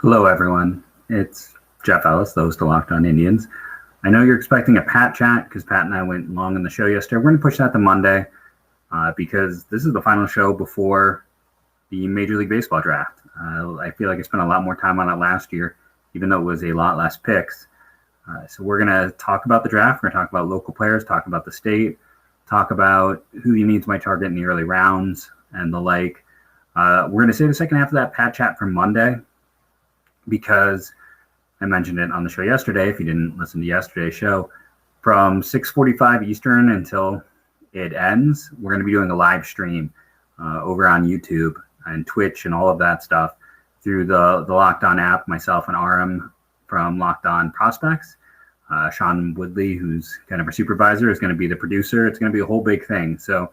Hello, everyone. It's Jeff Ellis, the host of Locked On Indians. I know you're expecting a Pat chat because Pat and I went long in the show yesterday. We're going to push that to Monday because this is the final show before the Major League Baseball draft. I feel like I spent a lot more time on it last year, even though it was a lot less picks. So we're going to talk about the draft. We're going to talk about local players, talk about the state, talk about who you need to target in the early rounds and the like. We're going to save the second half of that Pat chat for Monday, because I mentioned it on the show yesterday. If you didn't listen to yesterday's show, from 6:45 Eastern until it ends, we're going to be doing a live stream over on YouTube and Twitch and all of that stuff through the Locked On app. Myself and Aram from Locked On Prospects. Sean Woodley, who's kind of our supervisor, is going to be the producer. It's going to be a whole big thing. So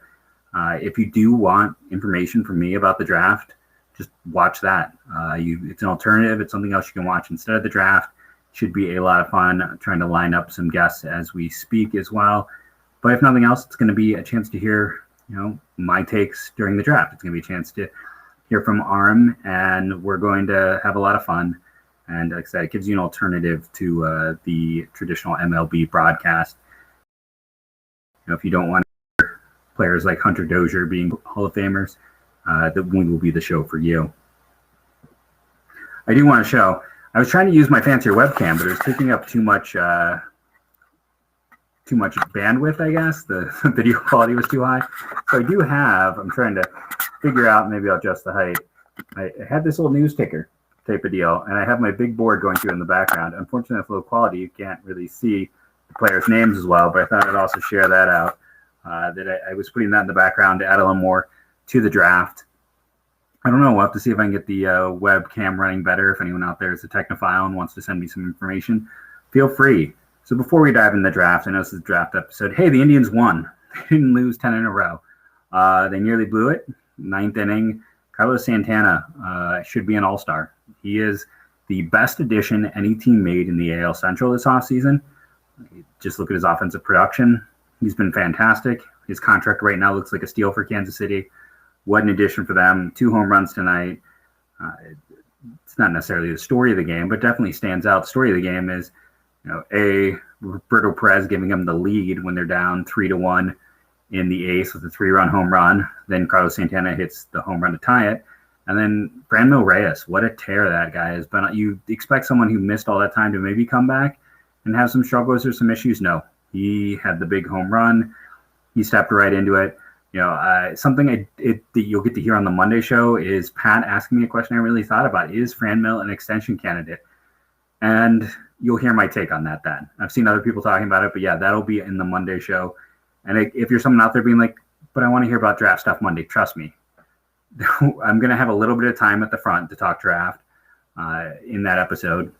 if you do want information from me about the draft, just watch that. It's an alternative. It's something else you can watch instead of the draft. Should be a lot of fun trying to line up some guests as we speak as well. But if nothing else, it's going to be a chance to hear, my takes during the draft. It's going to be a chance to hear from Aram, and we're going to have a lot of fun. And like I said, it gives you an alternative to the traditional MLB broadcast. If you don't want players like Hunter Dozier being Hall of Famers, that will be the show for you. I do want to show. I was trying to use my fancier webcam, but it was taking up too much bandwidth, I guess. The video quality was too high. So I do have, I'm trying to figure out, maybe I'll adjust the height. I had this old news ticker type of deal, and I have my big board going through in the background. Unfortunately, with low quality, you can't really see the players' names as well, but I thought I'd also share that out. That I was putting that in the background to add a little more to the draft. I don't know. We'll have to see if I can get the webcam running better. If anyone out there is a technophile and wants to send me some information, feel free. So before we dive into the draft, I know this is a draft episode. Hey, the Indians won. They didn't lose 10 in a row. They nearly blew it. Ninth inning. Kylo Santana should be an all-star. He is the best addition any team made in the AL Central this offseason. Just look at his offensive production. He's been fantastic. His contract right now looks like a steal for Kansas City. What an addition for them. 2 home runs tonight. It's not necessarily the story of the game, but definitely stands out. The story of the game is, Roberto Perez giving them the lead when they're down 3-1 in the eighth with a 3-run home run. Then Carlos Santana hits the home run to tie it. And then Franmil Reyes, what a tear that guy has been. You expect someone who missed all that time to maybe come back and have some struggles or some issues? No. He had the big home run. He stepped right into it. Something that you'll get to hear on the Monday show is Pat asking me a question I really thought about. Is Franmil an extension candidate? And you'll hear my take on that then. I've seen other people talking about it, but yeah, that'll be in the Monday show. And if you're someone out there being like, but I want to hear about draft stuff Monday, trust me. I'm going to have a little bit of time at the front to talk draft in that episode.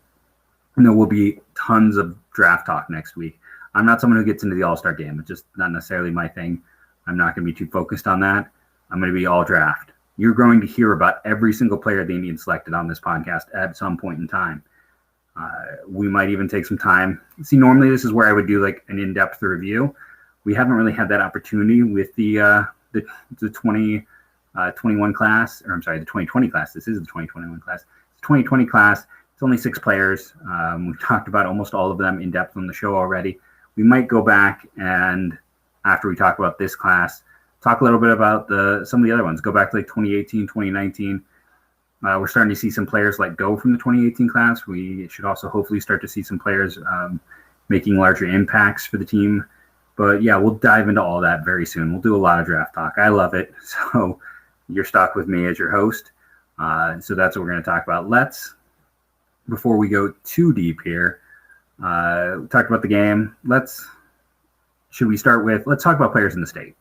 And there will be tons of draft talk next week. I'm not someone who gets into the All-Star game. It's just not necessarily my thing. I'm not going to be too focused on that. I'm going to be all draft. You're going to hear about every single player the Indians selected on this podcast at some point in time. We might even take some time. See, normally this is where I would do like an in-depth review. We haven't really had that opportunity with the 2021 class, or I'm sorry, the 2020 class. This is the 2021 class. The 2020 class. It's only 6 players. We've talked about almost all of them in depth on the show already. We might go back and, after we talk about this class, talk a little bit about some of the other ones. Go back to like 2018, 2019. We're starting to see some players let go from the 2018 class. We should also hopefully start to see some players making larger impacts for the team. But yeah, we'll dive into all that very soon. We'll do a lot of draft talk. I love it. So you're stuck with me as your host. So that's what we're going to talk about. Before we go too deep here, talk about the game. Let's talk about players in the state.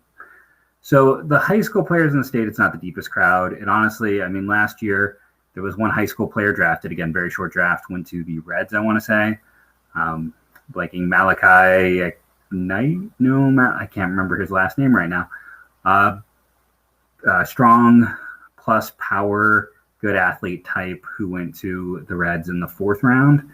So the high school players in the state, it's not the deepest crowd. And honestly, last year there was one high school player drafted, again, very short draft, went to the Reds, I want to say. Blanking Malachi Knight? No, I can't remember his last name right now. Strong plus power, good athlete type who went to the Reds in the 4th round.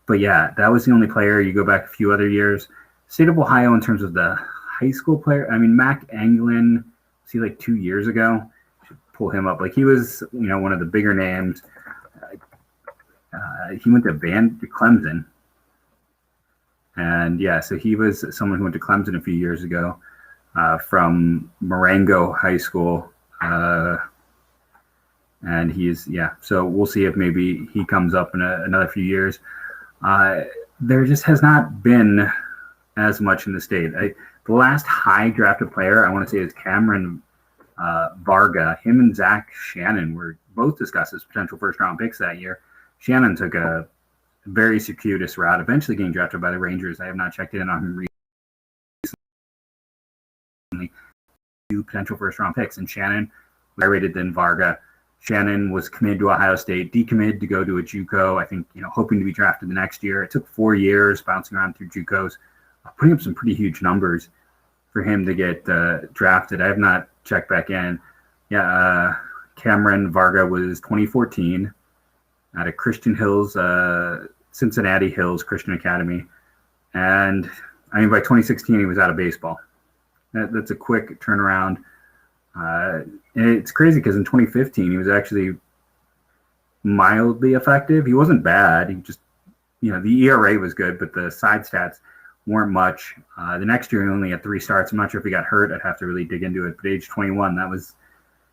But yeah, that was the only player. You go back a few other years. State of Ohio in terms of the high school player. Mac Anglin, see, like 2 years ago, should pull him up. Like he was, one of the bigger names. He went to Clemson. And yeah, so he was someone who went to Clemson a few years ago from Marengo High School. And so we'll see if maybe he comes up in another few years. There just has not been as much in the state. The last high drafted player I want to say is Cameron Varga. Him and Zach Shannon were both discussed as potential first round picks that year. Shannon took a very circuitous route, eventually getting drafted by the Rangers. I have not checked in on him recently. Two potential first round picks, and Shannon was higher rated than Varga. Shannon was committed to Ohio State, decommitted to go to a JUCO, I think, hoping to be drafted the next year. It took 4 years bouncing around through JUCOs, putting up some pretty huge numbers for him to get drafted. I have not checked back in. Cameron Varga was 2014 out of Christian Hills, Cincinnati Hills Christian Academy. And by 2016, he was out of baseball. That's a quick turnaround. And it's crazy because in 2015, he was actually mildly effective. He wasn't bad. He just, the ERA was good, but the side stats weren't much. The next year, he only had 3 starts. I'm not sure if he got hurt. I'd have to really dig into it. But age 21, that was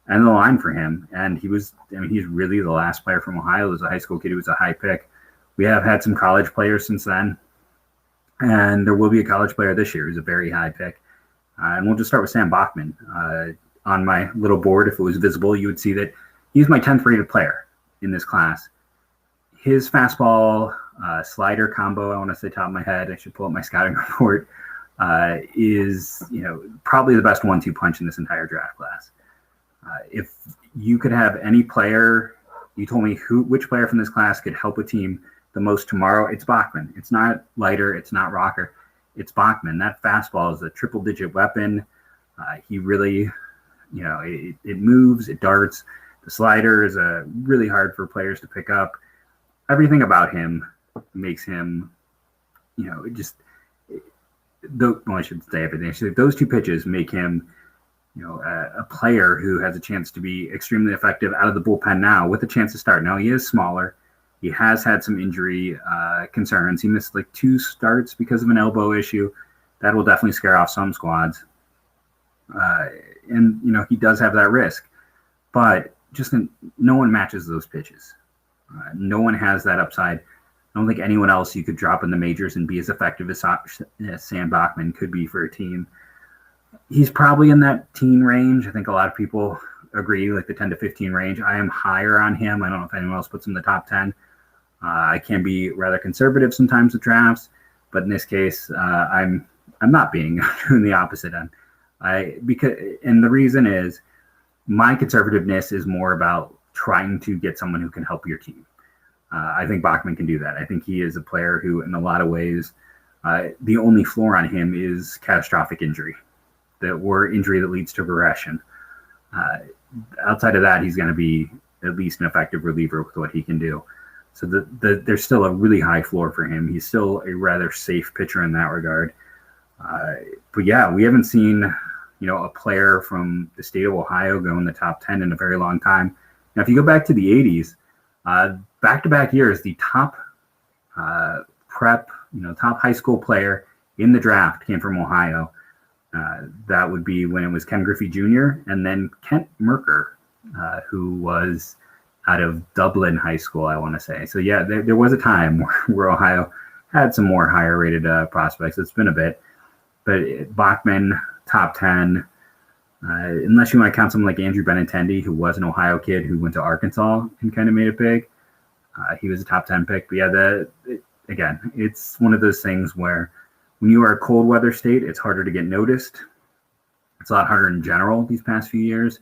end of the line for him. And he's really the last player from Ohio. As a high school kid, he was a high pick. We have had some college players since then. And there will be a college player this year who's a very high pick. And we'll just start with Sam Bachman. On my little board, if it was visible, you would see that he's my 10th rated player in this class. His fastball slider combo, I want to say top of my head, I should pull up my scouting report, is probably the best 1-2 punch in this entire draft class. If you could have any player, you told me which player from this class could help a team the most tomorrow, it's Bachman. It's not Leiter, it's not Rocker, it's Bachman. That fastball is a triple-digit weapon. He really, it moves, it darts. The slider is really hard for players to pick up. Everything about him makes him, I should say everything. Actually, those 2 pitches make him, a player who has a chance to be extremely effective out of the bullpen now with a chance to start. Now, he is smaller. He has had some injury concerns. He missed 2 starts because of an elbow issue. That will definitely scare off some squads. And he does have that risk. But no one matches those pitches. No one has that upside. I don't think anyone else you could drop in the majors and be as effective as Sam Bachman could be for a team. He's probably in that teen range. I think a lot of people agree, the 10 to 15 range. I am higher on him. I don't know if anyone else puts him in the top 10. I can be rather conservative sometimes with drafts, but in this case, I'm not being doing the opposite end. And the reason is my conservativeness is more about trying to get someone who can help your team. I think Bachman can do that. I think he is a player who, in a lot of ways, the only floor on him is catastrophic injury, or injury that leads to progression. Outside of that, he's going to be at least an effective reliever with what he can do. So there's still a really high floor for him. He's still a rather safe pitcher in that regard. But yeah, we haven't seen, a player from the state of Ohio go in the top 10 in a very long time. Now, if you go back to the 80s, back-to-back years, the top top high school player in the draft came from Ohio. That would be when it was Ken Griffey Jr. and then Kent Merker, who was out of Dublin High School, I want to say. So yeah, there was a time where Ohio had some more higher rated prospects. It's been a bit, but Bachman, top 10, unless you want to count someone like Andrew Benintendi, who was an Ohio kid who went to Arkansas and kind of made it big. He was a top 10 pick. But yeah, again, it's one of those things where when you are a cold weather state, it's harder to get noticed. It's a lot harder in general these past few years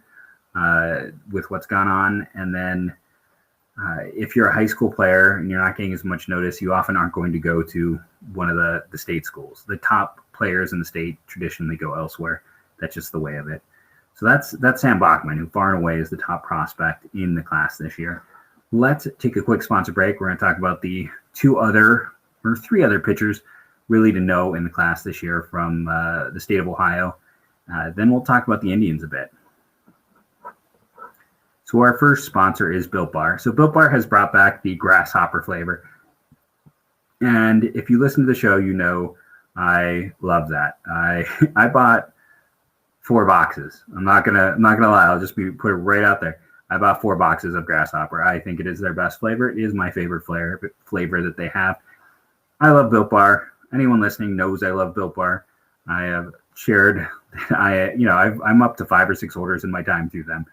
with what's gone on. And then if you're a high school player and you're not getting as much notice, you often aren't going to go to one of the state schools. The top players in the state traditionally go elsewhere. That's just the way of it. So that's Sam Bachman, who far and away is the top prospect in the class this year. Let's take a quick sponsor break. We're going to talk about the 3 other pitchers really to know in the class this year from the state of Ohio. Then we'll talk about the Indians a bit. So our first sponsor is Built Bar. So Built Bar has brought back the grasshopper flavor. And if you listen to the show, you know I love that. I bought 4 boxes. I'm not gonna lie. I'll just put it right out there. I bought 4 boxes of grasshopper. I think it is their best flavor. It is my favorite flavor that they have. I love Built Bar. Anyone listening knows I love Built Bar. I have shared. I'm up to 5 or 6 orders in my time through them.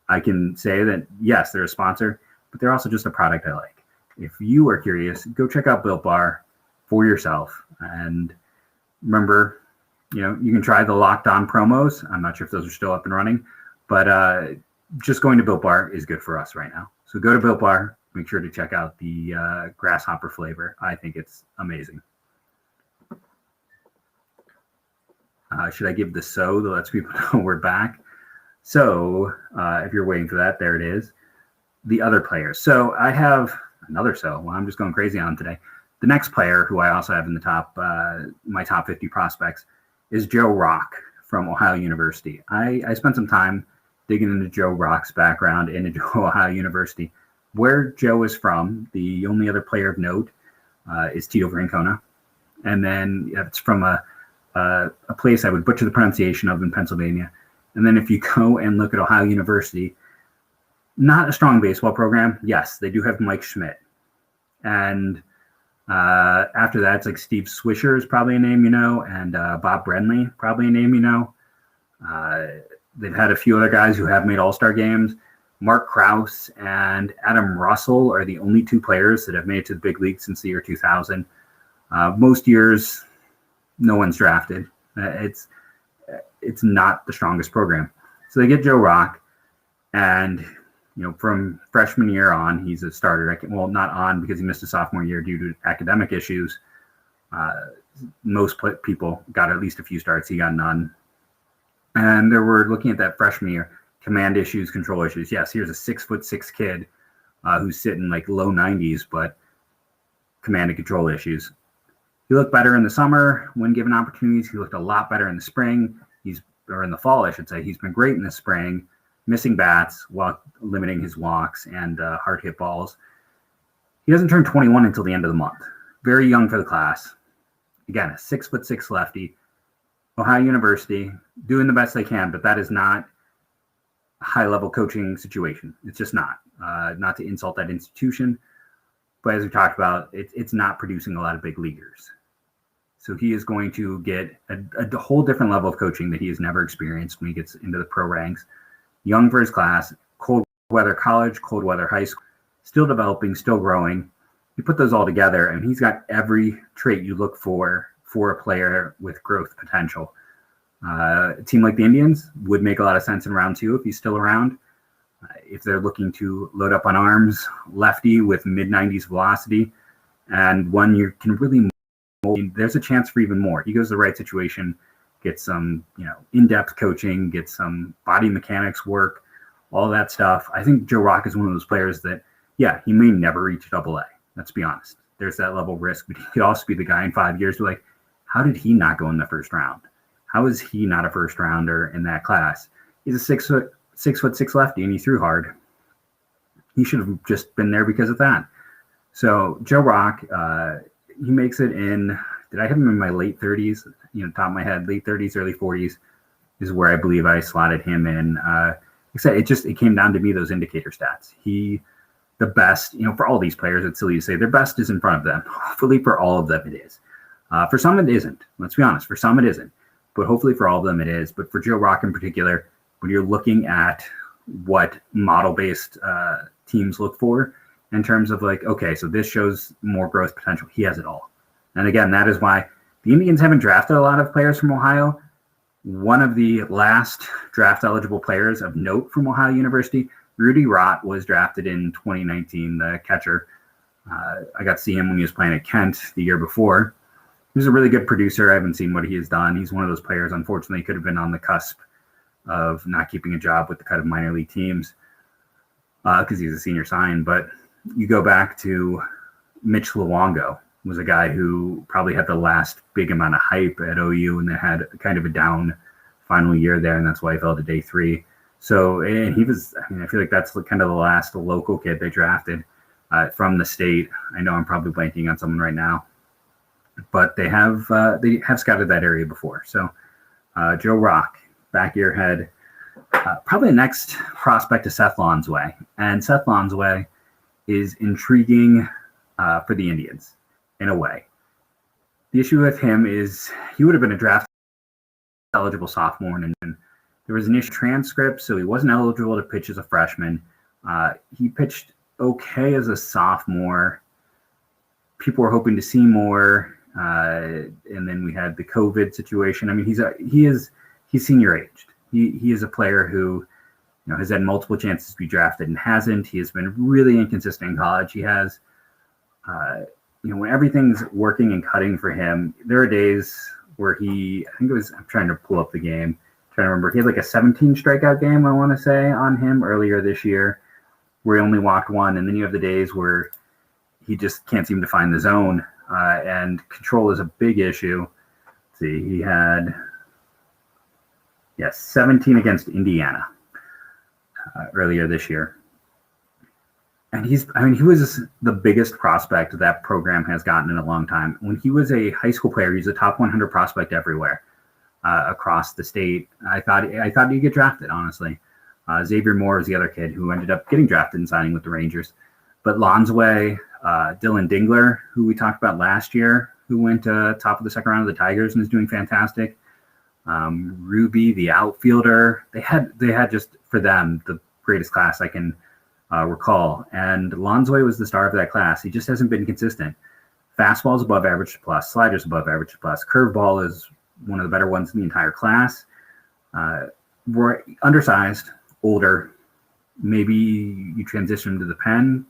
I can say that yes, they're a sponsor, but they're also just a product I like. If you are curious, go check out Built Bar for yourself. And remember, you can try the Locked On promos. I'm not sure if those are still up and running, but just going to Built Bar is good for us right now. So go to Built Bar. Make sure to check out the grasshopper flavor. I think it's amazing. Should I give the so that lets people know we're back? So if you're waiting for that, there it is. The other players. So I have another so. Well, I'm just going crazy on today. The next player who I also have in the top, my top 50 prospects, is Joe Rock from Ohio University. I spent some time digging into Joe Rock's background and into Ohio University. Where Joe is from, the only other player of note is Tito Francona. And then it's from a place I would butcher the pronunciation of in Pennsylvania. And then if you go and look at Ohio University, not a strong baseball program. Yes, they do have Mike Schmidt. And after that, it's like Steve Swisher is probably a name you know, and Bob Brenly, probably a name you know. They've had a few other guys who have made all-star games. Mark Krause and Adam Russell are the only 2 players that have made it to the big league since the year 2000. Most years, no one's drafted. It's not the strongest program. So they get Joe Rock, and from freshman year on, he's a starter. Well, not on because he missed a sophomore year due to academic issues. Most people got at least a few starts. He got none. And they were looking at that freshman year, command issues, control issues. Yes, here's a 6'6" kid who's sitting like low 90s, but command and control issues. He looked better in the summer when given opportunities. He looked a lot better in the spring. Or in the fall, I should say. He's been great in the spring, missing bats while limiting his walks and hard hit balls. He doesn't turn 21 until the end of the month. Very young for the class. Again, a 6'6" lefty. Ohio University, doing the best they can, but that is not a high-level coaching situation. It's just not. Not to insult that institution, but as we talked about, it's not producing a lot of big leaguers. So he is going to get a whole different level of coaching that he has never experienced when he gets into the pro ranks. Young for his class, cold weather college, cold weather high school, still developing, still growing. You put those all together, and he's got every trait you look for a player with growth potential. A team like the Indians would make a lot of sense in round 2 if he's still around. If they're looking to load up on arms, lefty with mid-90s velocity, and one you can really there's a chance for even more. He goes to the right situation, gets some, in-depth coaching, gets some body mechanics work, all that stuff. I think Joe Rock is one of those players that, he may never reach AA. Let's be honest. There's that level of risk, but he could also be the guy in 5 years who how did he not go in the first round? How is he not a first rounder in that class? He's a 6'6" lefty, and he threw hard. He should have just been there because of that. So Joe Rock, he makes it in, did I have him in my late 30s? Top of my head, late 30s, early 40s is where I believe I slotted him in. Like I said, it came down to me, those indicator stats. The best, for all these players, it's silly to say their best is in front of them. Hopefully for all of them it is. For some it isn't. Let's be honest. For some it isn't. But hopefully for all of them it is. But for Joe Rock in particular, when you're looking at what model-based teams look for, in terms of okay, so this shows more growth potential. He has it all. And again, that is why the Indians haven't drafted a lot of players from Ohio. One of the last draft eligible players of note from Ohio University, Rudy Roth, was drafted in 2019, the catcher. I got to see him when he was playing at Kent the year before. He was a really good producer. I haven't seen what he has done. He's one of those players, unfortunately, could have been on the cusp of not keeping a job with the kind of minor league teams because he's a senior sign. But you go back to Mitch Lewango, was a guy who probably had the last big amount of hype at OU and they had kind of a down final year there, and that's why he fell to day 3. So, and he was, I mean, I feel like that's kind of the last local kid they drafted from the state. I know I'm probably blanking on someone right now, but they have scouted that area before. So Joe Rock, back of your head, probably the next prospect is Seth Lonsway. And Seth Lonsway is intriguing for the Indians in a way. The issue with him is he would have been a draft eligible sophomore, and there was an issue transcript, so he wasn't eligible to pitch as a freshman. He pitched okay as a sophomore. People were hoping to see more, and then we had the COVID situation. I mean, he's senior aged. He is a player who, has had multiple chances to be drafted and hasn't. He has been really inconsistent in college. He has, when everything's working and cutting for him, there are days where I'm trying to pull up the game, trying to remember. He had like a 17 strikeout game, I want to say, on him earlier this year, where he only walked one. And then you have the days where he just can't seem to find the zone, and control is a big issue. Let's see, he had 17 against Indiana earlier this year. And he was the biggest prospect that program has gotten in a long time. When he was a high school player, he was a top 100 prospect everywhere across the state. I thought he'd get drafted, honestly. Xavier Moore is the other kid who ended up getting drafted and signing with the Rangers. But Lonsway, Dylan Dingler, who we talked about last year, who went top of the second round of the Tigers and is doing fantastic. Ruby, the outfielder, they had just for them the greatest class I can recall. And Lonsway was the star of that class. He just hasn't been consistent. Fastball's above average to plus, sliders above average to plus. Curveball is one of the better ones in the entire class. We're undersized, older. Maybe you transition to the pen,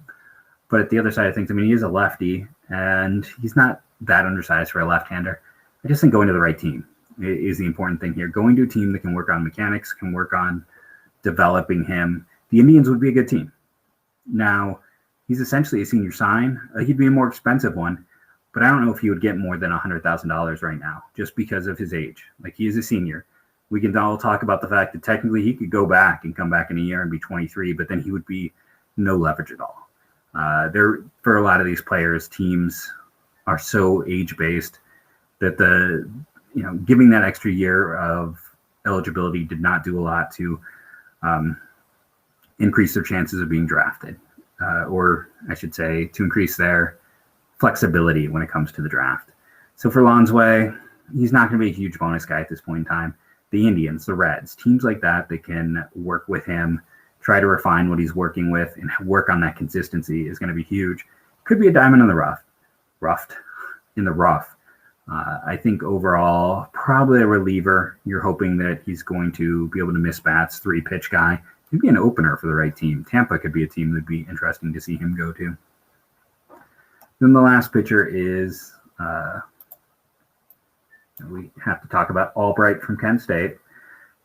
but at the other side of things, he is a lefty, and he's not that undersized for a left-hander. I just think going to the right team is the important thing here. Going to a team that can work on mechanics, can work on developing him. The Indians would be a good team. Now, he's essentially a senior sign. He'd be a more expensive one, but I don't know if he would get more than $100,000 right now, just because of his age. Like, he is a senior. We can all talk about the fact that technically he could go back and come back in a year and be 23, but then he would be no leverage at all. For a lot of these players, teams are so age-based that giving that extra year of eligibility did not do a lot to increase their chances of being drafted, or I should say to increase their flexibility when it comes to the draft. So for Lonsway, he's not going to be a huge bonus guy at this point in time. The Indians, the Reds, teams like that can work with him, try to refine what he's working with, and work on that consistency is going to be huge. Could be a diamond in the rough. I think overall, probably a reliever. You're hoping that he's going to be able to miss bats, 3-pitch guy. He'd be an opener for the right team. Tampa could be a team that would be interesting to see him go to. Then the last pitcher is, we have to talk about Albright from Kent State,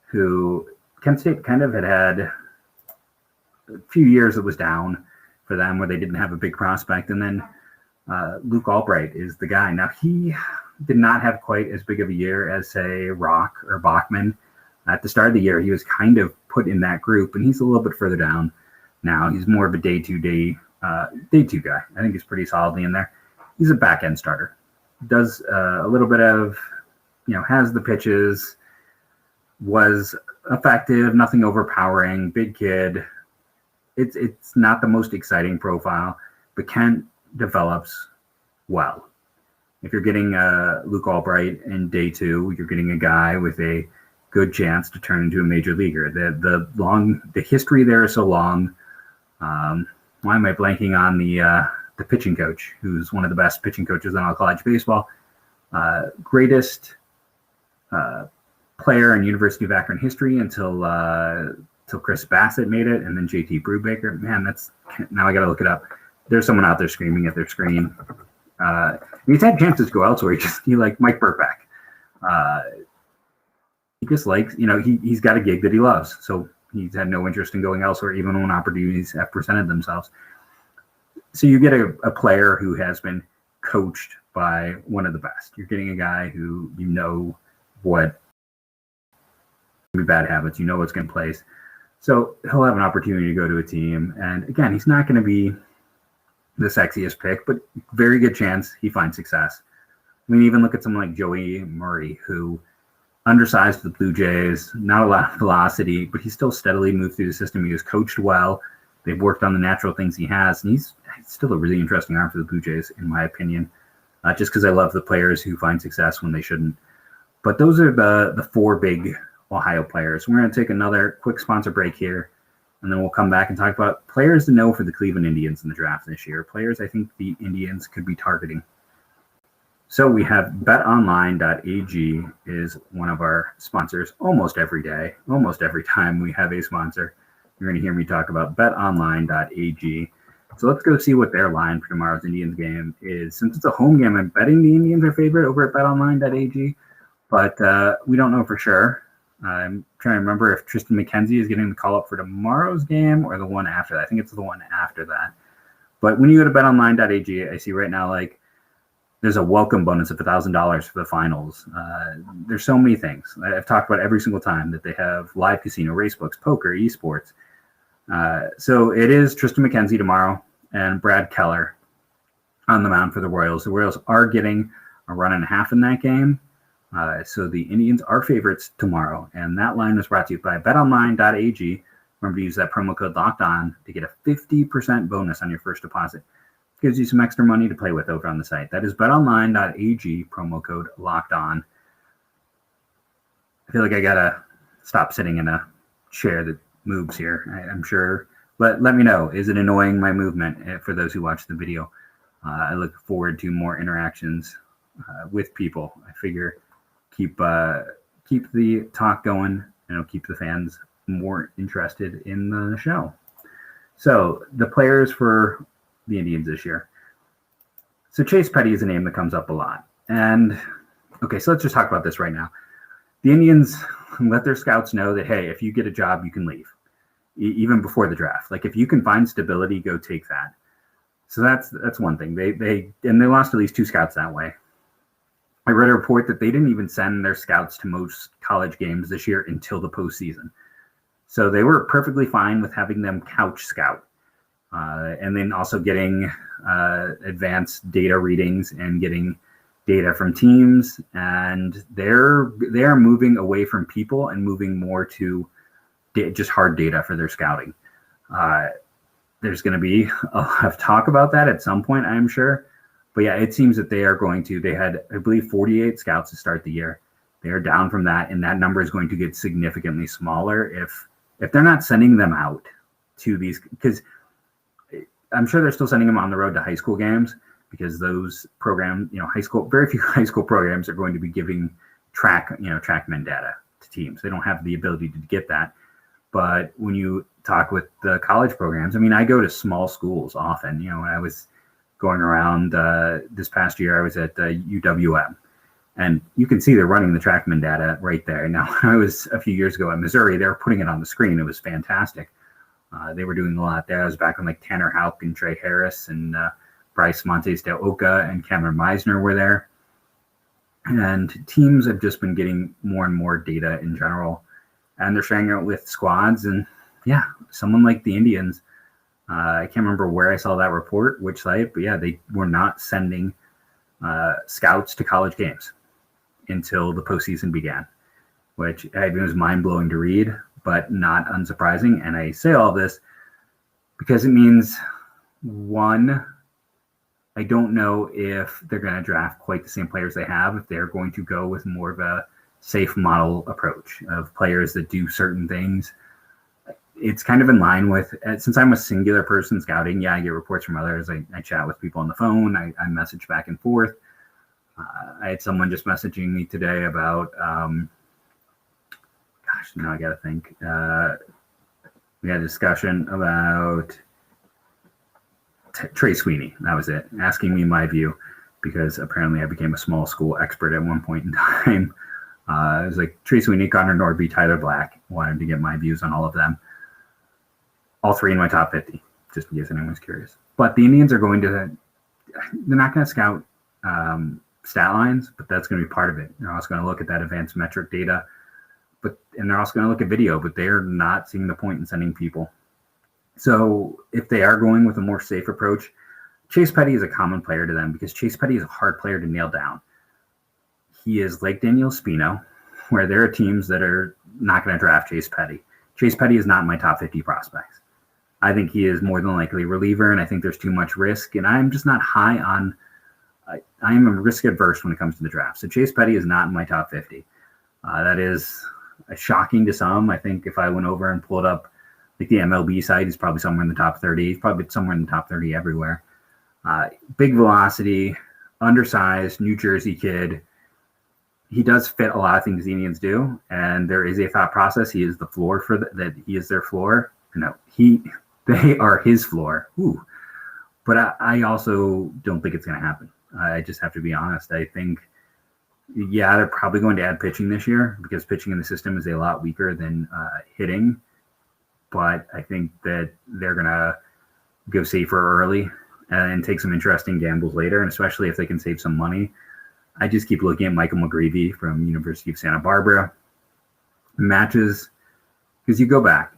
who Kent State kind of had a few years that was down for them where they didn't have a big prospect. And then Luke Albright is the guy. Now, he did not have quite as big of a year as, say, Rock or Bachman. At the start of the year, he was kind of put in that group, and he's a little bit further down now. He's more of a day two guy. I think he's pretty solidly in there. He's a back-end starter. Does a little bit of, has the pitches, was effective, nothing overpowering, big kid. It's not the most exciting profile, but Kent develops well. If you're getting Luke Albright in day two, you're getting a guy with a good chance to turn into a major leaguer. The history there is so long. Why am I blanking on the pitching coach, who's one of the best pitching coaches in all college baseball? Greatest player in University of Akron history until Chris Bassett made it, and then JT Brubaker. Man, now I got to look it up. There's someone out there screaming at their screen. He's had chances to go elsewhere. He like Mike Burback. He just likes, he's got a gig that he loves. So he's had no interest in going elsewhere, even when opportunities have presented themselves. So you get a player who has been coached by one of the best. You're getting a guy who what bad habits, what's going to place. So he'll have an opportunity to go to a team. And again, he's not going to be the sexiest pick, but very good chance he finds success. I mean, even look at someone like Joey Murray, who undersized the Blue Jays, not a lot of velocity, but he still steadily moved through the system. He was coached well. They've worked on the natural things he has, and he's still a really interesting arm for the Blue Jays, in my opinion, just because I love the players who find success when they shouldn't. But those are the four big Ohio players. We're going to take another quick sponsor break here, and then we'll come back and talk about players to know for the Cleveland Indians in the draft this year, players I think the Indians could be targeting. So we have betonline.ag is one of our sponsors almost every day. Almost every time we have a sponsor, you're going to hear me talk about betonline.ag. So let's go see what their line for tomorrow's Indians game is. Since it's a home game, I'm betting the Indians are favorite over at betonline.ag, but we don't know for sure. I'm trying to remember if Tristan McKenzie is getting the call up for tomorrow's game or the one after that. I think it's the one after that. But when you go to betonline.ag, I see right now, like, there's a welcome bonus of $1,000 for the finals. There's so many things. I've talked about every single time that they have live casino, racebooks, poker, esports. So it is Tristan McKenzie tomorrow and Brad Keller on the mound for the Royals. The Royals are getting a run and a half in that game. So the Indians are favorites tomorrow. And that line was brought to you by betonline.ag. Remember to use that promo code LOCKEDON to get a 50% bonus on your first deposit. Gives you some extra money to play with over on the site. That is betonline.ag, promo code LOCKEDON. I feel like I got to stop sitting in a chair that moves here. I'm sure. Let me know. Is it annoying, my movement, for those who watch the video? I look forward to more interactions with people. I figure keep the talk going, and it'll keep the fans more interested in the show. So the players for the Indians this year. So Chase Petty is a name that comes up a lot. And okay, so let's just talk about this right now. The Indians let their scouts know that, hey, if you get a job, you can leave, even before the draft. Like, if you can find stability, go take that. So that's one thing. They lost at least 2 scouts that way. I read a report that they didn't even send their scouts to most college games this year until the postseason. So they were perfectly fine with having them couch scout. And then also getting advanced data readings and getting data from teams. And they are moving away from people and moving more to just hard data for their scouting. There's going to be a lot of talk about that at some point, I'm sure. But yeah, it seems that they are going to. They had, I believe, 48 scouts to start the year. They are down from that, and that number is going to get significantly smaller if they're not sending them out to these, because I'm sure they're still sending them on the road to high school games, because those programs, very few high school programs are going to be giving TrackMan data to teams. They don't have the ability to get that. But when you talk with the college programs, I mean, I go to small schools often. When I was going around this past year, I was at UWM, and you can see they're running the TrackMan data right there. Now, when I was a few years ago at Missouri, they were putting it on the screen. It was fantastic. They were doing a lot there. I was back when like Tanner Houck and Trey Harris and Bryce Montes de Oca and Cameron Meisner were there. And teams have just been getting more and more data in general. And they're sharing it with squads. And yeah, someone like the Indians, I can't remember where I saw that report, which site, but yeah, they were not sending scouts to college games until the postseason began, which it was mind-blowing to read, but not unsurprising. And I say all this because it means, one, I don't know if they're going to draft quite the same players they have, if they're going to go with more of a safe model approach of players that do certain things. It's kind of in line with, since I'm a singular person scouting, yeah, I get reports from others. I chat with people on the phone. I message back and forth. I had someone just messaging me today about, now I got to think. We had a discussion about Trey Sweeney. That was it. Asking me my view, because apparently I became a small school expert at one point in time. It was like Trey Sweeney, Connor Nordby, Tyler Black. Wanted to get my views on all of them. All 3 in my top 50, just in case anyone's curious. But the Indians are they're not going to scout stat lines, but that's going to be part of it. They're also going to look at that advanced metric data. and they're also going to look at video, but they're not seeing the point in sending people. So if they are going with a more safe approach, Chase Petty is a common player to them because Chase Petty is a hard player to nail down. He is like Daniel Spino, where there are teams that are not going to draft Chase Petty. Chase Petty is not in my top 50 prospects. I think he is more than likely a reliever, and I think there's too much risk, and I'm just not high on – I am risk adverse when it comes to the draft. So Chase Petty is not in my top 50. That is shocking to some. I think if I went over and pulled up like the MLB site, he's probably somewhere in the top 30. He's probably somewhere in the top 30 everywhere. Big velocity, undersized, New Jersey kid. He does fit a lot of things the Indians do, and there is a thought process. He is the floor for that. He is their floor. No, they are his floor. Ooh. But I also don't think it's going to happen. I just have to be honest. I think, yeah, they're probably going to add pitching this year because pitching in the system is a lot weaker than hitting. But I think that they're going to go safer early and take some interesting gambles later, and especially if they can save some money. I just keep looking at Michael McGreevy from University of Santa Barbara. Matches, because you go back,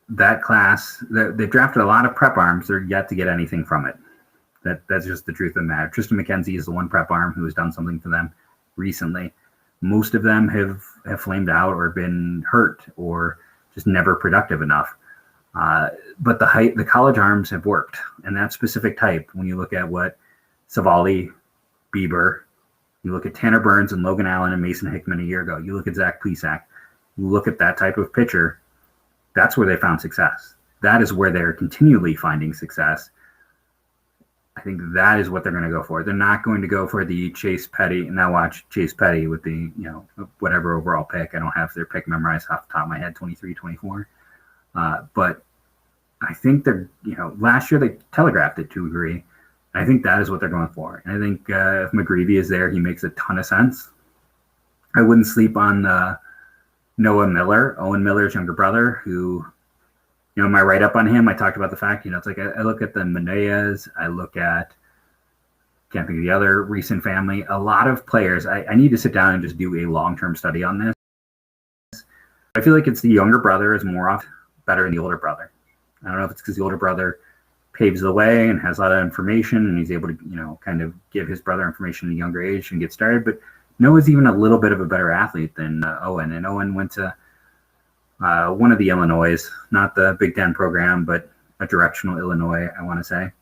that class, they've drafted a lot of prep arms. They're yet to get anything from it. That's just the truth of the matter. Tristan McKenzie is the one prep arm who has done something for them recently. Most of them have flamed out or been hurt or just never productive enough. But the college arms have worked, and that specific type, when you look at what Savali, Bieber, you look at Tanner Burns and Logan Allen and Mason Hickman a year ago, you look at Zach Plesac, you look at that type of pitcher, that's where they found success. That is where they're continually finding success. I think that is what they're going to go for. They're not going to go for the Chase Petty. And now watch Chase Petty with the, whatever overall pick. I don't have their pick memorized off the top of my head, 23, 24. But I think they're, last year they telegraphed it to a degree. I think that is what they're going for. And I think if McGreevy is there, he makes a ton of sense. I wouldn't sleep on Noah Miller, Owen Miller's younger brother, who, my write-up on him, I talked about the fact, it's like I look at the Menez, I look at, can't think of the other recent family, a lot of players. I need to sit down and just do a long-term study on this. I feel like it's the younger brother is more often better than the older brother. I don't know if it's because the older brother paves the way and has a lot of information and he's able to, kind of give his brother information at a younger age and get started. But Noah's even a little bit of a better athlete than Owen. And Owen went to one of the Illinois, not the Big Ten program, but a directional Illinois, I want to say.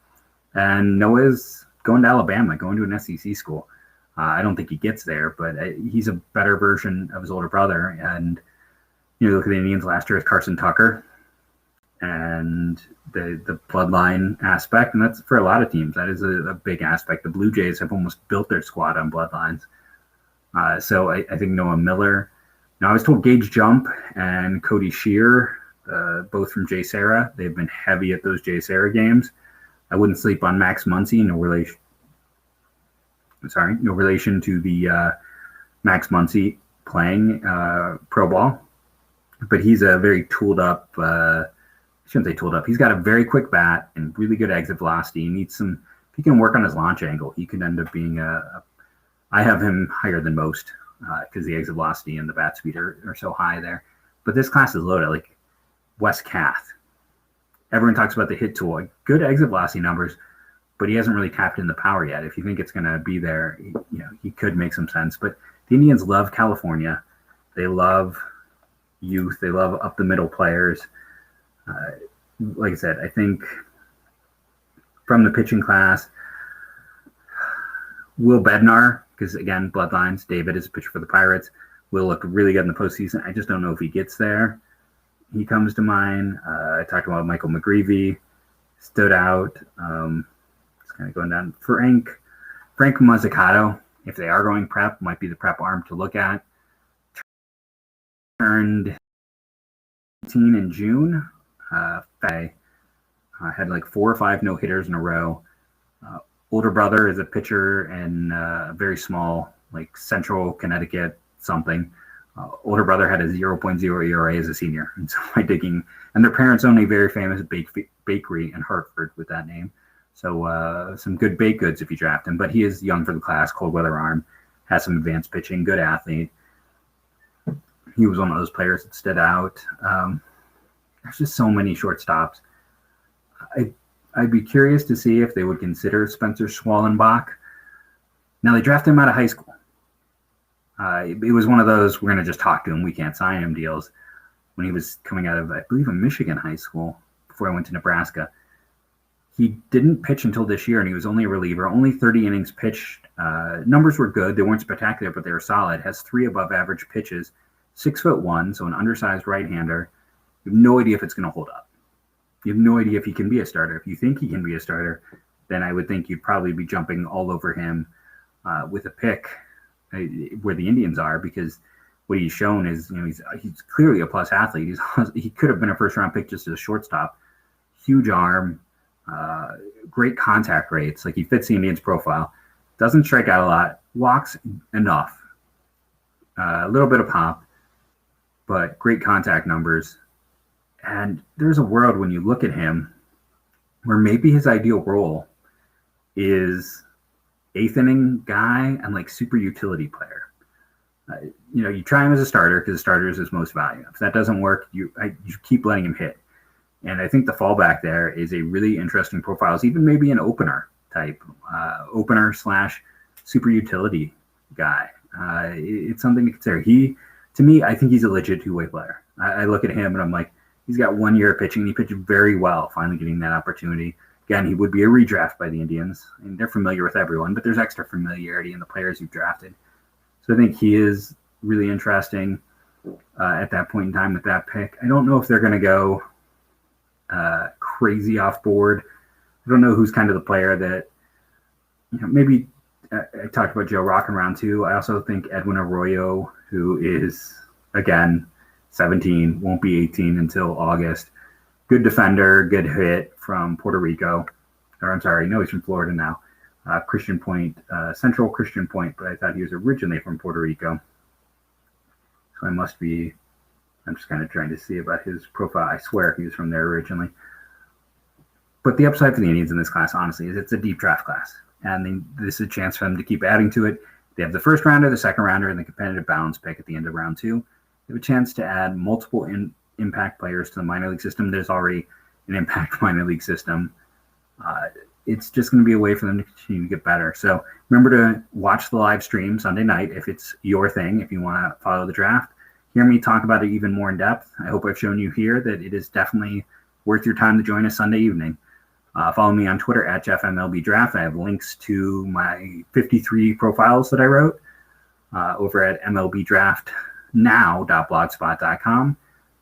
And Noah's going to Alabama, going to an SEC school. I don't think he gets there, but he's a better version of his older brother. And, look at the Indians last year with Carson Tucker and the bloodline aspect. And that's for a lot of teams. That is a big aspect. The Blue Jays have almost built their squad on bloodlines. So I think Noah Miller. Now, I was told Gage Jump and Cody Shear, both from Jay Sarah. They've been heavy at those Jay Sarah games. I wouldn't sleep on Max Muncy. No relation to the Max Muncy playing pro ball. But he's a very tooled up, I shouldn't say tooled up. He's got a very quick bat and really good exit velocity. He needs if he can work on his launch angle, he could end up being I have him higher than most because the exit velocity and the bat speed are so high there. But this class is loaded. Like Wes Kath. Everyone talks about the hit tool. Good exit velocity numbers, but he hasn't really tapped in the power yet. If you think it's going to be there, he could make some sense. But the Indians love California. They love youth. They love up the middle players. Like I said, I think from the pitching class, Will Bednar, because again, bloodlines, David is a pitcher for the Pirates, will look really good in the postseason. I just don't know if he gets there. He comes to mind. I talked about Michael McGreevy, stood out. It's kind of going down. Frank Mazzucato, if they are going prep, might be the prep arm to look at. Turned 18 in June. Had like 4 or 5 no-hitters in a row. Older brother is a pitcher in very small, like Central Connecticut something. Older brother had a 0.0 ERA as a senior. And so my digging, and their parents own a very famous bakery in Hartford with that name. So some good baked goods if you draft him. But he is young for the class, cold weather arm, has some advanced pitching, good athlete. he was one of those players that stood out. There's just so many shortstops. I'd be curious to see if they would consider Spencer Schwallenbach. Now, they drafted him out of high school. It was one of those, we're going to just talk to him, we can't sign him deals. When he was coming out of, I believe, a Michigan high school before I went to Nebraska. He didn't pitch until this year, and he was only a reliever. Only 30 innings pitched. Numbers were good. They weren't spectacular, but they were solid. Has 3 above average pitches. 6'1", so an undersized right-hander. You have no idea if it's going to hold up. You have no idea if he can be a starter. If you think he can be a starter, then I would think you'd probably be jumping all over him with a pick where the Indians are, because what he's shown is, he's clearly a plus athlete. He could have been a first-round pick just as a shortstop. Huge arm, great contact rates. Like, he fits the Indians' profile. Doesn't strike out a lot. Walks enough. A little bit of pop, but great contact numbers. And there's a world when you look at him where maybe his ideal role is 8th inning guy and like super utility player. You try him as a starter because the starter is his most valuable. If that doesn't work, you keep letting him hit. And I think the fallback there is a really interesting profile. It's even maybe an opener type, opener / super utility guy. It's something to consider. To me, I think he's a legit two-way player. I look at him and I'm like, he's got 1 year of pitching. He pitched very well, finally getting that opportunity. Again, he would be a redraft by the Indians. I mean, they're familiar with everyone, but there's extra familiarity in the players you've drafted. So I think he is really interesting at that point in time with that pick. I don't know if they're going to go crazy off board. I don't know who's kind of the player that, maybe I talked about Joe Rock in round 2. I also think Edwin Arroyo, who is, again, 17, won't be 18 until August. Good defender, good hit from Puerto Rico. Or I'm sorry, no, he's from Florida now. Christian Point, Central Christian Point, but I thought he was originally from Puerto Rico. So I'm just kind of trying to see about his profile. I swear he was from there originally. But the upside for the Indians in this class, honestly, is it's a deep draft class. And this is a chance for them to keep adding to it. They have the first rounder, the second rounder, and the competitive balance pick at the end of round 2. They have a chance to add multiple impact players to the minor league system. There's already an impact minor league system. It's just going to be a way for them to continue to get better. So remember to watch the live stream Sunday night if it's your thing, if you want to follow the draft. Hear me talk about it even more in depth. I hope I've shown you here that it is definitely worth your time to join us Sunday evening. Follow me on Twitter at MLB Draft. I have links to my 53 profiles that I wrote over at MLB Draft now.blogspot.com.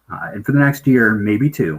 And for the next year, maybe 2,